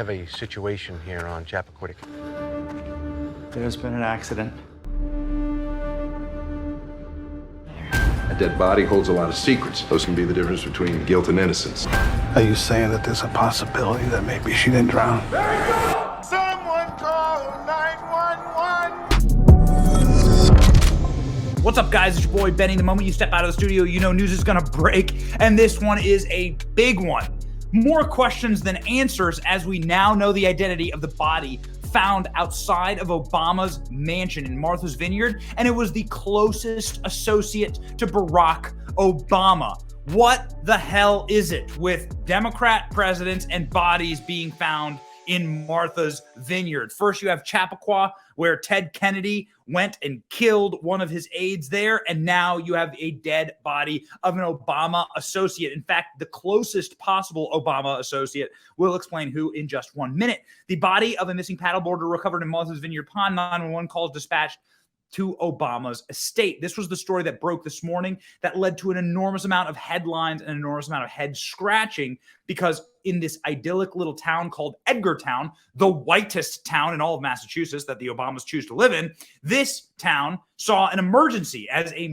have a situation here on Chappaquiddick. There's been an accident. A dead body holds a lot of secrets. Those can be the difference between guilt and innocence. Are you saying that there's a possibility that maybe she didn't drown? Someone call 911! What's up, guys? It's your boy Benny. The moment you step out of the studio, you know news is gonna break, and this one is a big one. More questions than answers, as we now know the identity of the body found outside of Obama's mansion in Martha's Vineyard, and it was the closest associate to Barack Obama. What the hell is it with Democrat presidents and bodies being found in Martha's Vineyard? First, you have Chappaqua, where Ted Kennedy went and killed one of his aides there, and now you have a dead body of an Obama associate. In fact, the closest possible Obama associate. We'll explain who in just 1 minute. The body of a missing paddleboarder recovered in Martha's Vineyard Pond. 911 calls dispatched to Obama's estate. This was the story that broke this morning that led to an enormous amount of headlines and an enormous amount of head scratching, because in this idyllic little town called Edgartown, the whitest town in all of Massachusetts that the Obamas choose to live in, this town saw an emergency as a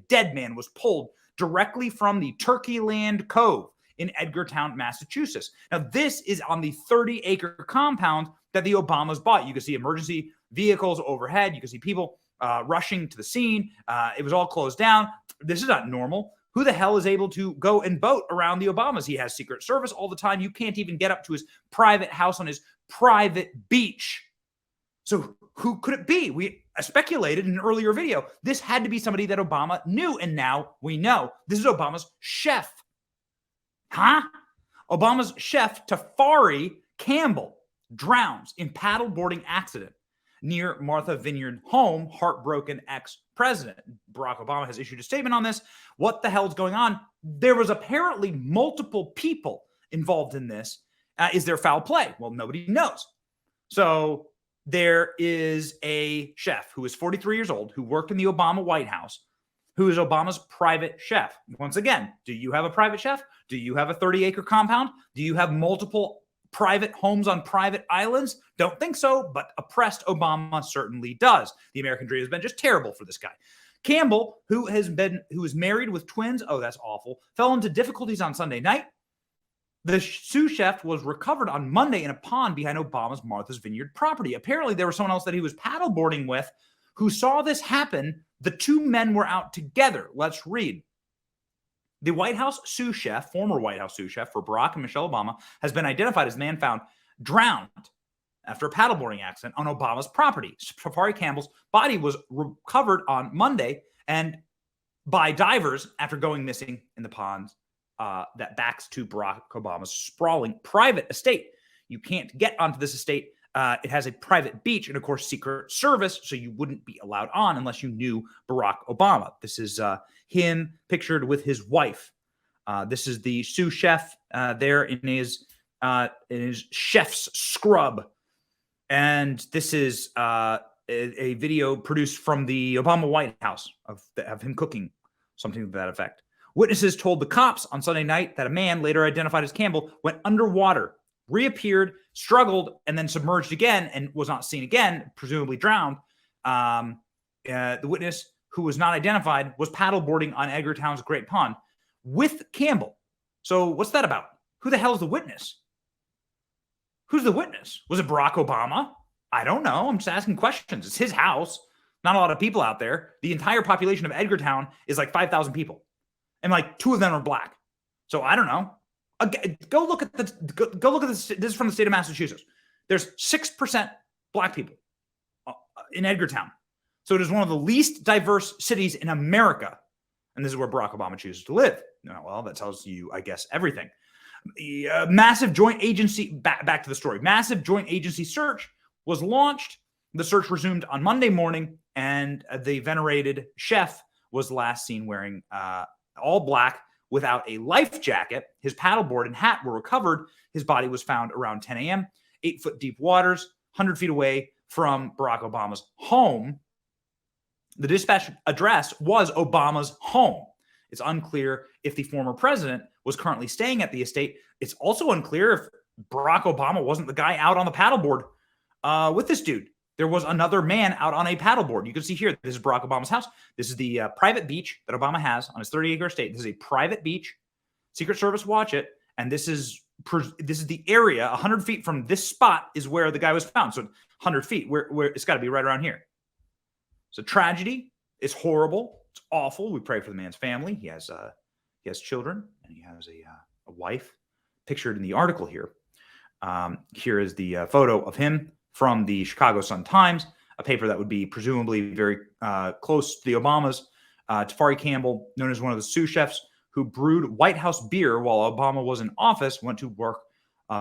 dead man was pulled directly from the Turkeyland Cove in Edgartown, Massachusetts. Now, this is on the 30-acre compound that the Obamas bought. You can see emergency vehicles overhead. You can see people rushing to the scene. It was all closed down. This is not normal. Who the hell is able to go and boat around the Obamas? He has Secret Service all the time. You can't even get up to his private house on his private beach. So who could it be? We speculated in an earlier video. This had to be somebody that Obama knew, and now we know. This is Obama's chef. Huh? Obama's chef, Tafari Campbell, drowns in paddleboarding accident near Martha Vineyard home. Heartbroken ex-president. Barack Obama has issued a statement on this. What the hell is going on? There was apparently multiple people involved in this. Is there foul play? Well, nobody knows. So there is a chef who is 43 years old, who worked in the Obama White House, who is Obama's private chef. Once again, do you have a private chef? Do you have a 30-acre compound? Do you have multiple private homes on private islands? Don't think so, but oppressed Obama certainly does. The American dream has been just terrible for this guy. Campbell, who is married with twins, oh, that's awful, fell into difficulties on Sunday night. The sous chef was recovered on Monday in a pond behind Obama's Martha's Vineyard property. Apparently, there was someone else that he was paddleboarding with who saw this happen. The two men were out together. Let's read. The White House sous chef, former White House sous chef for Barack and Michelle Obama, has been identified as the man found drowned after a paddleboarding accident on Obama's property. Tafari Campbell's body was recovered on Monday and by divers after going missing in the pond that backs to Barack Obama's sprawling private estate. You can't get onto this estate. It has a private beach and, of course, Secret Service, so you wouldn't be allowed on unless you knew Barack Obama. This is him pictured with his wife. This is the sous chef there in his chef's scrub. And this is a video produced from the Obama White House of him cooking, something to that effect. Witnesses told the cops on Sunday night that a man, later identified as Campbell, went underwater, reappeared, struggled, and then submerged again and was not seen again, presumably drowned. The witness, who was not identified, was paddleboarding on Edgartown's Great Pond with Campbell. So what's that about? Who the hell is the witness? Who's the witness? Was it Barack Obama? I don't know. I'm just asking questions. It's his house. Not a lot of people out there. The entire population of Edgartown is like 5,000 people. And like 2 of them are black. So I don't know. Go look at this. This is from the state of Massachusetts. There's 6% black people in Edgartown. So it is one of the least diverse cities in America. And this is where Barack Obama chooses to live. Well, that tells you, I guess, everything. Massive joint agency, back to the story. Massive joint agency search was launched. The search resumed on Monday morning, and the venerated chef was last seen wearing all black without a life jacket. His paddleboard and hat were recovered. His body was found around 10 a.m., 8-foot deep waters, 100 feet away from Barack Obama's home. The dispatch address was Obama's home. It's unclear if the former president was currently staying at the estate. It's also unclear if Barack Obama wasn't the guy out on the paddleboard with this dude. There was another man out on a paddleboard. You can see here, this is Barack Obama's house. This is the private beach that Obama has on his 30-acre estate. This is a private beach. Secret Service watch it. And this is the area, 100 feet from this spot is where the guy was found. So 100 feet, where it's got to be right around here. It's a tragedy. It's horrible. It's awful. We pray for the man's family. He has children, and he has a wife pictured in the article here. Here is the photo of him from the Chicago Sun-Times, a paper that would be presumably very close to the Obamas. Tafari Campbell, known as one of the sous chefs who brewed White House beer while Obama was in office, went to work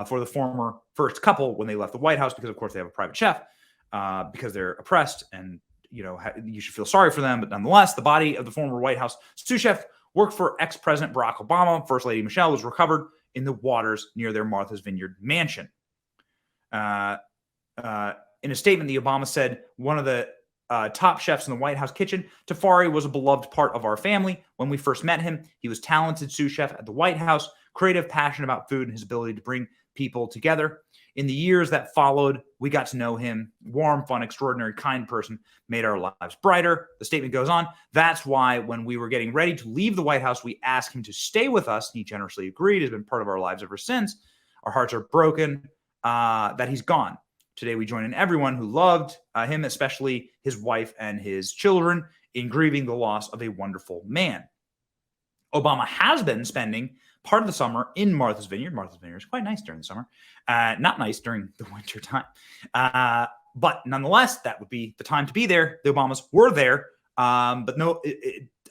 for the former first couple when they left the White House because, of course, they have a private chef because they're oppressed and, you should feel sorry for them. But nonetheless, the body of the former White House sous chef worked for ex-President Barack Obama. First Lady Michelle was recovered in the waters near their Martha's Vineyard mansion. In a statement, the Obama said, one of the top chefs in the White House kitchen, Tafari was a beloved part of our family. When we first met him, he was talented sous chef at the White House, creative, passionate about food, and his ability to bring people together. In the years that followed, we got to know him. Warm, fun, extraordinary, kind person, made our lives brighter. The statement goes on. That's why when we were getting ready to leave the White House, we asked him to stay with us. He generously agreed. He's been part of our lives ever since. Our hearts are broken that he's gone. Today, we join in everyone who loved him, especially his wife and his children, in grieving the loss of a wonderful man. Obama has been spending part of the summer in Martha's Vineyard. Martha's Vineyard is quite nice during the summer. Not nice during the winter time. But nonetheless, that would be the time to be there. The Obamas were there. But no,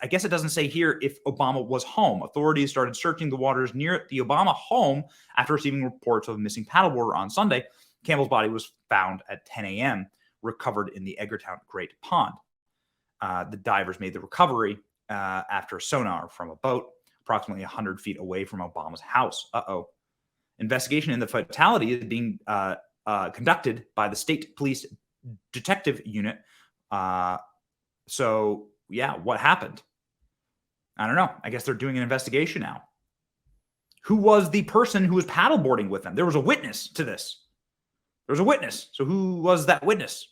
I guess it doesn't say here if Obama was home. Authorities started searching the waters near the Obama home after receiving reports of a missing paddleboarder on Sunday. Campbell's body was found at 10 a.m., recovered in the Edgartown Great Pond. The divers made the recovery after sonar from a boat approximately 100 feet away from Obama's house. Investigation in the fatality is being conducted by the State Police Detective Unit. So, yeah, what happened? I don't know. I guess they're doing an investigation now. Who was the person who was paddleboarding with them? There was a witness to this. There was a witness. So who was that witness?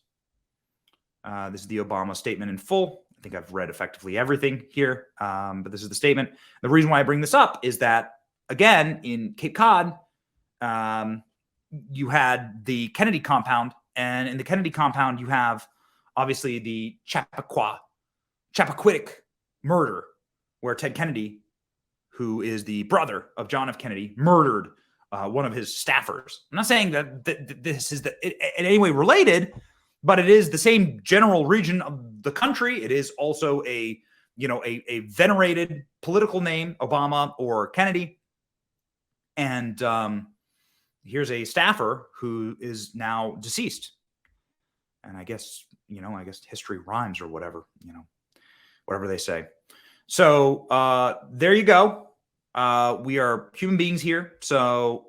This is the Obama statement in full. I think I've read effectively everything here, but this is the statement. The reason why I bring this up is that, again, in Cape Cod, you had the Kennedy compound, and in the Kennedy compound, you have obviously the Chappaquiddick murder, where Ted Kennedy, who is the brother of John F. Kennedy, murdered one of his staffers. I'm not saying that this is in any way related, but it is the same general region of the country. It is also a venerated political name, Obama or Kennedy. And here's a staffer who is now deceased. And I guess history rhymes or whatever, whatever they say. So there you go. We are human beings here. So,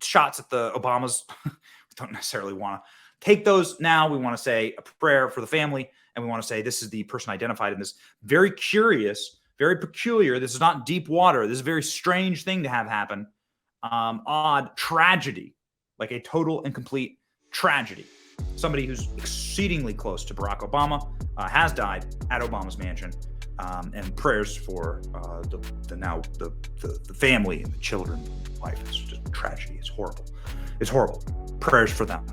shots at the Obamas, we don't necessarily want to take those now. We want to say a prayer for the family. And we want to say this is the person identified in this very curious, very peculiar. This is not deep water. This is a very strange thing to have happen. Odd tragedy, like a total and complete tragedy. Somebody who's exceedingly close to Barack Obama has died at Obama's mansion. And prayers for the family and the children, wife. It's just a tragedy. It's horrible. It's horrible. Prayers for them.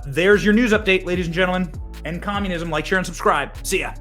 There's your news update, ladies and gentlemen. End communism. Like, share, and subscribe. See ya.